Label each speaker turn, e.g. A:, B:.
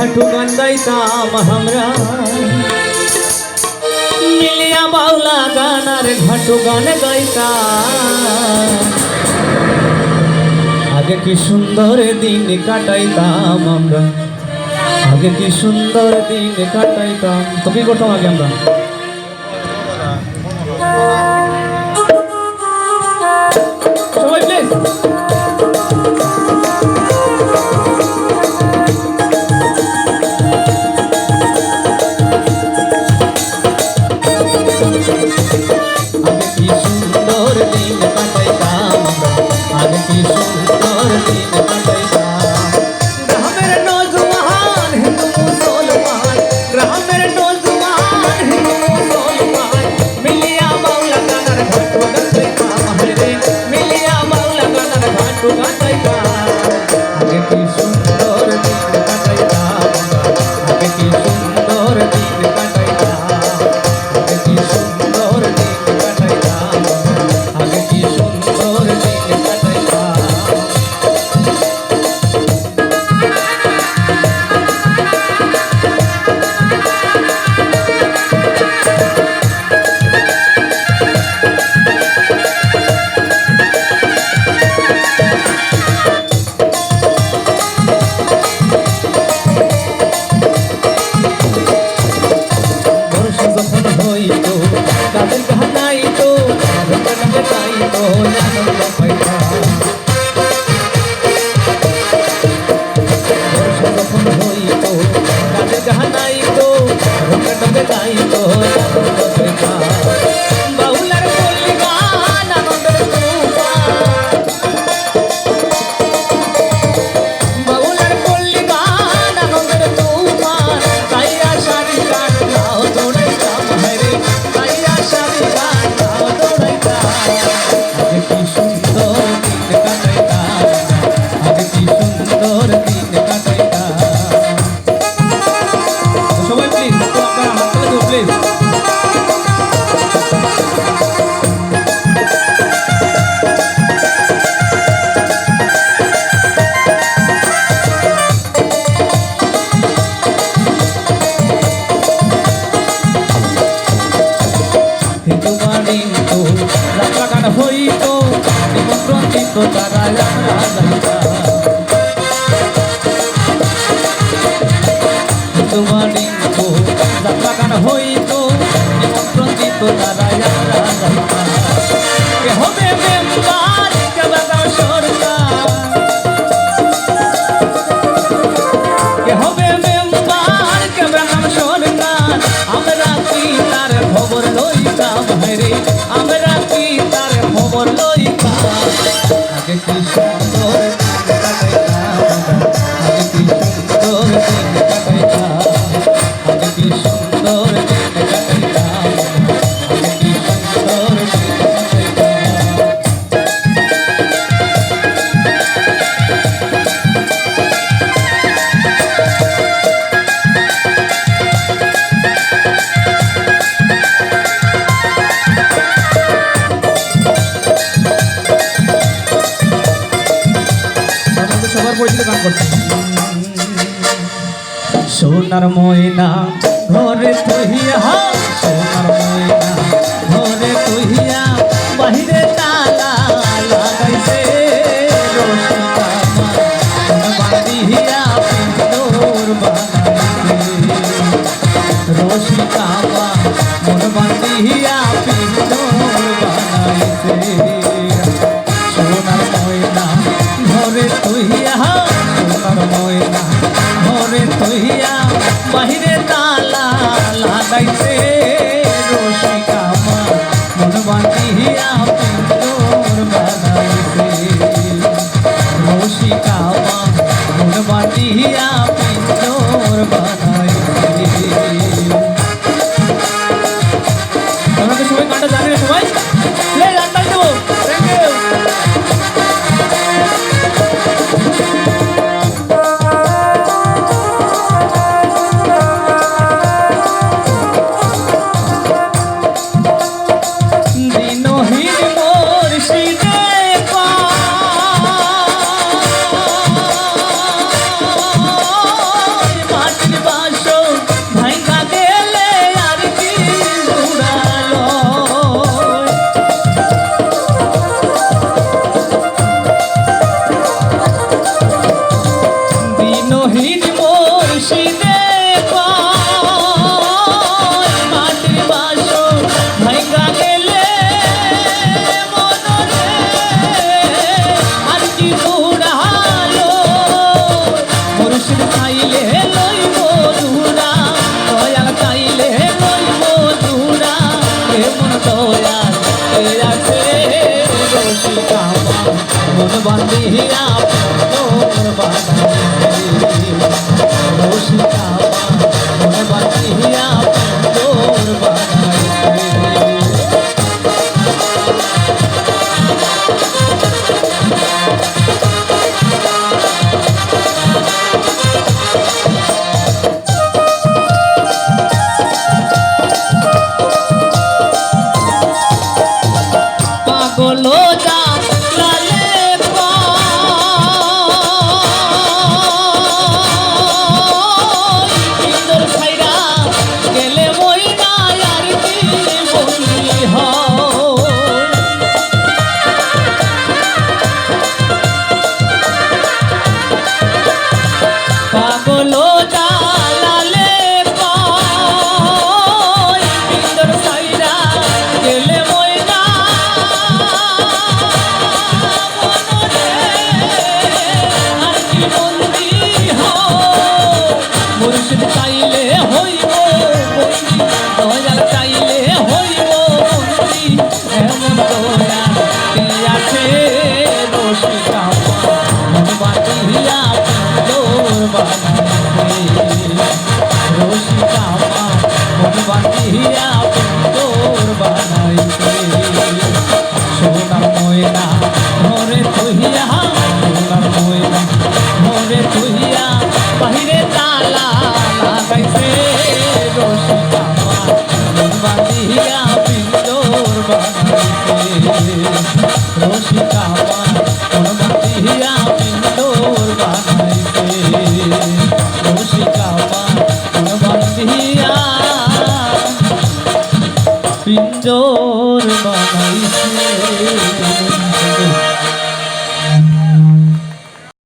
A: ঘাটু গান গাইতাম আমরা মিলিয়া বাউলা গান আর ঘাটু গান গাইতাম আগে কি সুন্দর দিন কাটাইতাম আমরা আগে কি সুন্দর দিন কাটাইতাম তো কি করতাম আগে আমরা সবাই প্লিজ সোনার ময়না ঘরে তুহিয়া সোনার ময়না ঘরে তুহিয়া বাহিরে তালা লাগাইছে রসিকা মন বাঁধিয়া পিন্দর বানাইছে রসিকা মন বাঁধিয়া পিন্দর বানাইছে সোনার ময়না ঘরে তুহিয়া সোনার ময়না ঘরে তুহিয়া বাহিরে তালা লাগাইছে রসিকা মন বাঁধিয়া পিন্দর বানাইছে রসিকা মন বাঁধিয়া পিন্দর বানাইছে আমাকে সবাই গানটা জানে সবাই গানটা দেবো থ্যাংক ইউ রসিকা মন বান্ধিয়া তোর বানাইছে রসিকা মন বান্ধিয়া তোর বানাইছে পাগলো যা লালে ইন্দর ছাইরা গেলে মই না আর কি বলি পাগলো যা লালে ইন্দর ছাইরা গেলে মই না মুর্শিদ চাইলে হইব বন্দি দয়াল চাইলে হইব বন্দি এমন দয়া কে আছে রসিকা মন বাঁধিয়া তোর বানাইছে রসিকা মন বাঁধিয়া